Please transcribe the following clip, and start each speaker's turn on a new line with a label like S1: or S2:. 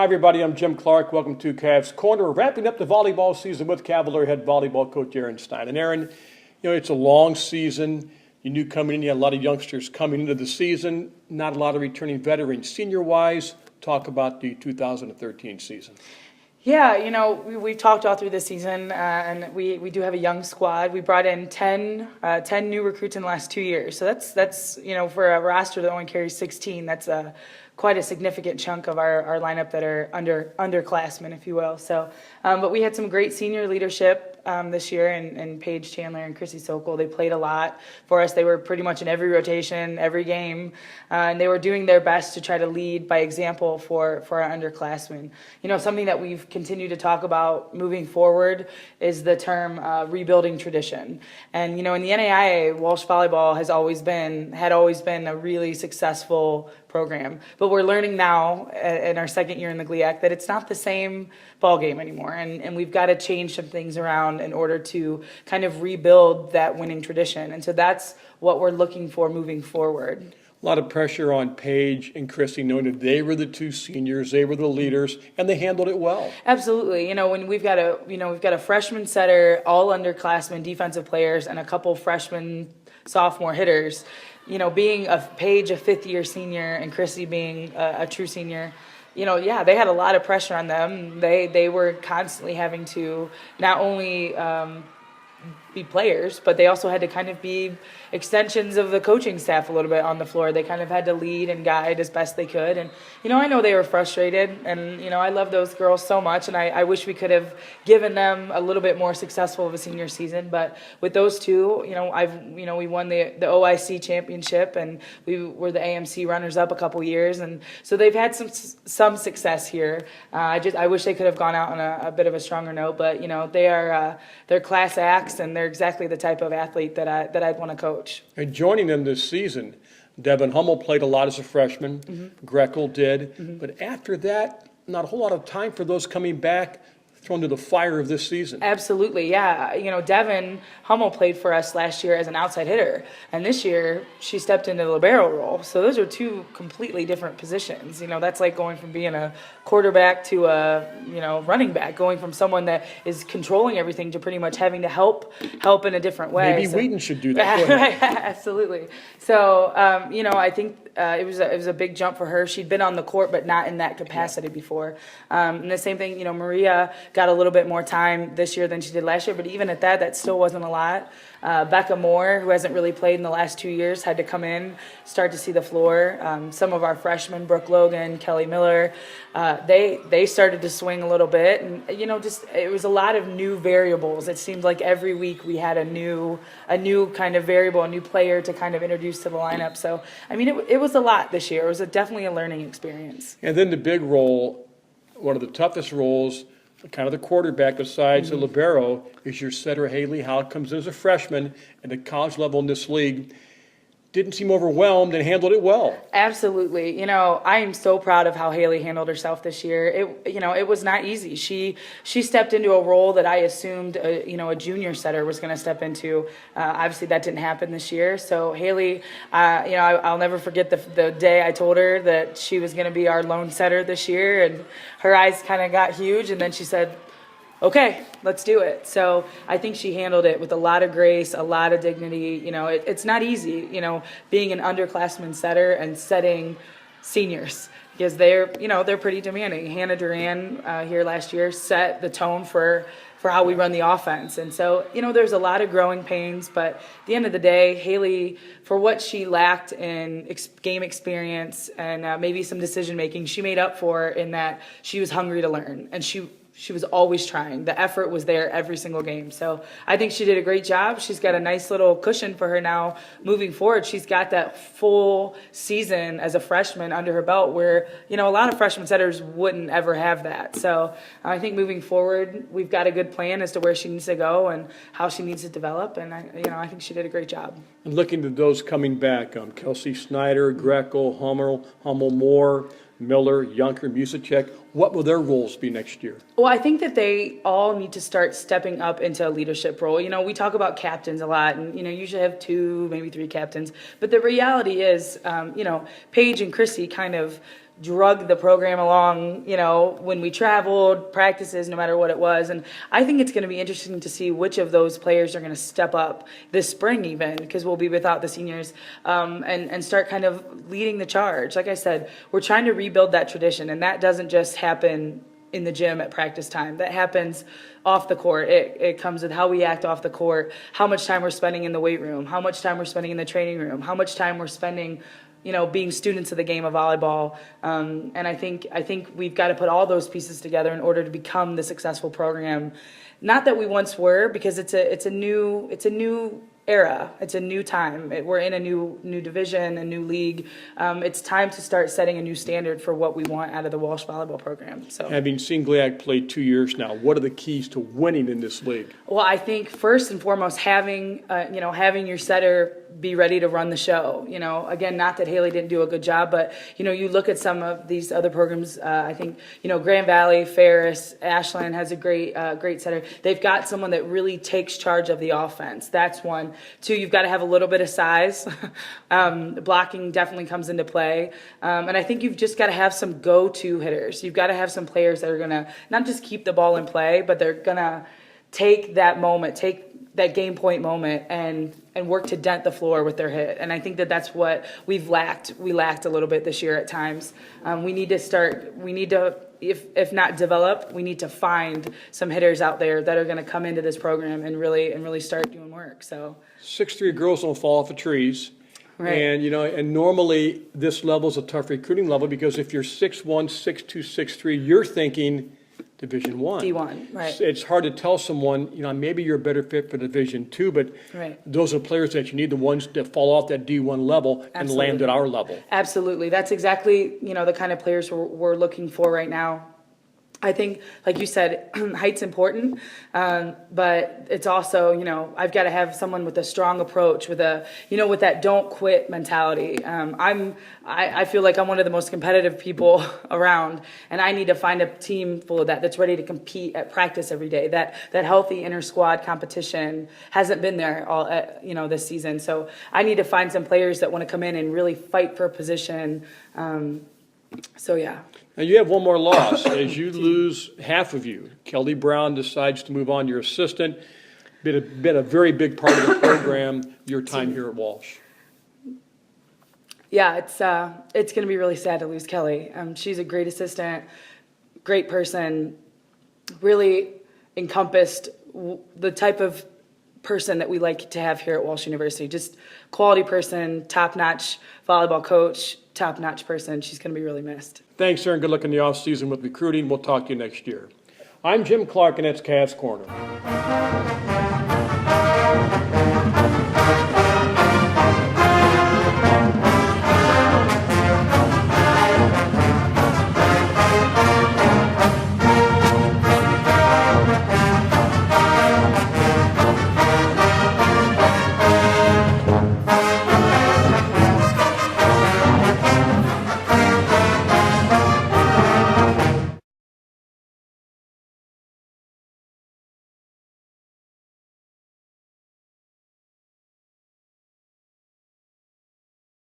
S1: everybody. I'm Jim Clark. Welcome to Cavs Corner. Wrapping up the volleyball season with Cavalier head volleyball coach Erin Stine. And Erin, it's a long season. You knew coming in, you had a lot of youngsters coming into the season, not a lot of returning veterans. Senior-wise, talk about the 2013 season.
S2: Yeah, we've talked all through this season, and we do have a young squad. We brought in 10 new recruits in the last 2 years. So that's for a roster that only carries 16, that's quite a significant chunk of our lineup that are underclassmen, if you will. So, but we had some great senior leadership this year, and Paige Chandler and Chrissy Sokol. They played a lot for us. They were pretty much in every rotation, every game, and they were doing their best to try to lead by example for our underclassmen. Something that we've continued to talk about moving forward is the term rebuilding tradition. And in the NAIA, Walsh Volleyball had always been a really successful program, but we're learning now in our second year in the GLIAC that it's not the same ball game anymore, and we've got to change some things around in order to kind of rebuild that winning tradition. And so that's what we're looking for moving forward.
S1: A lot of pressure on Paige and Chrissy, knowing that they were the two seniors, they were the leaders, and they handled it well.
S2: Absolutely. When we've got a freshman setter, all underclassmen defensive players, and a couple freshman sophomore hitters. Being a Paige, a fifth-year senior, and Chrissy being a true senior, they had a lot of pressure on them. They were constantly having to not only be players, but they also had to kind of be extensions of the coaching staff a little bit on the floor. They kind of had to lead and guide as best they could. And, I know they were frustrated, and, I love those girls so much, and I wish we could have given them a little bit more successful of a senior season. But with those two, we won the OIC championship, and we were the AMC runners-up a couple years. And so they've had some success here. I wish they could have gone out on a bit of a stronger note, but, they're class acts, and they're exactly the type of athlete that I'd want to coach.
S1: And joining them this season, Devin Hummel played a lot as a freshman.
S2: Mm-hmm.
S1: Grekel did. Mm-hmm. But after that, not a whole lot of time for those coming back, thrown to the fire of this season.
S2: Absolutely, yeah. Devin Hummel played for us last year as an outside hitter, and this year she stepped into the libero role. So those are two completely different positions. That's like going from being a quarterback to a running back, going from someone that is controlling everything to pretty much having to help in a different way.
S1: Maybe Wheaton should do that.
S2: Absolutely. So I think it was a big jump for her. She'd been on the court, but not in that capacity before. And the same thing, Maria got a little bit more time this year than she did last year, but even at that still wasn't a lot. Becca Moore, who hasn't really played in the last 2 years, had to come in, start to see the floor. Some of our freshmen, Brooke Logan, Kelly Miller, they started to swing a little bit, and it was a lot of new variables. It seemed like every week we had a new kind of variable, a new player to kind of introduce to the lineup. So it was a lot this year. It was definitely a learning experience.
S1: And then the big role, one of the toughest roles, kind of the quarterback besides the libero, is your setter Haley Howe. Comes in as a freshman at the college level in this league. Didn't seem overwhelmed and handled it well.
S2: Absolutely. I am so proud of how Haley handled herself this year. It was not easy. She stepped into a role that I assumed a junior setter was going to step into. Obviously that didn't happen this year. So Haley, I'll never forget the day I told her that she was going to be our lone setter this year, and her eyes kind of got huge, and then she said, okay, let's do it. So I think she handled it with a lot of grace, a lot of dignity. It's not easy, being an underclassman setter and setting seniors, because they're pretty demanding. Hannah Duran here last year set the tone for how we run the offense. And so, there's a lot of growing pains, but at the end of the day, Haley, for what she lacked in game experience and maybe some decision making, she made up for in that she was hungry to learn, and she was always trying. The effort was there every single game. So I think she did a great job. She's got a nice little cushion for her now moving forward. She's got that full season as a freshman under her belt where, a lot of freshman setters wouldn't ever have that. So I think moving forward, we've got a good plan as to where she needs to go and how she needs to develop. And, I think she did a great job.
S1: And looking to those coming back, Kelsey Snyder, Grekel, Hummel Moore, Miller, Yunker, Musicek, what will their roles be next year?
S2: Well, I think that they all need to start stepping up into a leadership role. We talk about captains a lot, and, you should have 2, maybe 3 captains. But the reality is, Paige and Chrissy kind of drug the program along, when we traveled, practices, no matter what it was. And I think it's going to be interesting to see which of those players are going to step up this spring even, because we'll be without the seniors, and start kind of leading the charge. Like I said, we're trying to rebuild that tradition, and that doesn't just happen in the gym at practice time. That happens off the court. It comes with how we act off the court, how much time we're spending in the weight room, how much time we're spending in the training room, how much time we're spending being students of the game of volleyball. And I think we've got to put all those pieces together in order to become the successful program. Not that we once were, because it's a new era. It's a new time. We're in a new division, a new league. It's time to start setting a new standard for what we want out of the Walsh volleyball program. So,
S1: having seen GLIAC play 2 years now, what are the keys to winning in this league?
S2: Well, I think first and foremost, having your setter be ready to run the show. Again, not that Haley didn't do a good job, but you look at some of these other programs. I think Grand Valley, Ferris, Ashland has a great setter. They've got someone that really takes charge of the offense. That's one. Two, you've got to have a little bit of size. Blocking definitely comes into play, and I think you've just got to have some go-to hitters. You've got to have some players that are gonna not just keep the ball in play, but they're gonna take that moment, take that game point moment, and work to dent the floor with their hit. And I think that's what we've lacked. We lacked a little bit this year at times. We need to, if not develop, we need to find some hitters out there that are going to come into this program and really start doing work. So
S1: 6'3" girls don't fall off the trees.
S2: Right.
S1: And, and normally this level is a tough recruiting level, because if you're 6'1", 6'2", 6'3", you're thinking Division I.
S2: D1, right.
S1: It's hard to tell someone, maybe you're a better fit for Division II, but
S2: right.
S1: Those are players that you need, the ones that fall off that D1 level and
S2: Absolutely.
S1: land at our level.
S2: Absolutely. That's exactly, the kind of players we're looking for right now. I think, like you said, height's important, but it's also, I've got to have someone with a strong approach, with with that don't quit mentality. I feel like I'm one of the most competitive people around, and I need to find a team full of that's ready to compete at practice every day. That healthy inter squad competition hasn't been there all this season. So I need to find some players that want to come in and really fight for a position. So yeah.
S1: Now you have one more loss as you lose half of you. Kelly Brown decides to move on. Your assistant, been a very big part of the program. Your time here at Walsh.
S2: Yeah, it's going to be really sad to lose Kelly. She's a great assistant, great person. Really encompassed the type of person that we like to have here at Walsh University. Just quality person, top-notch volleyball coach, top-notch person. She's going to be really missed.
S1: Thanks, Erin. Good luck in the offseason with recruiting. We'll talk to you next year. I'm Jim Clark, and that's Cavs Corner.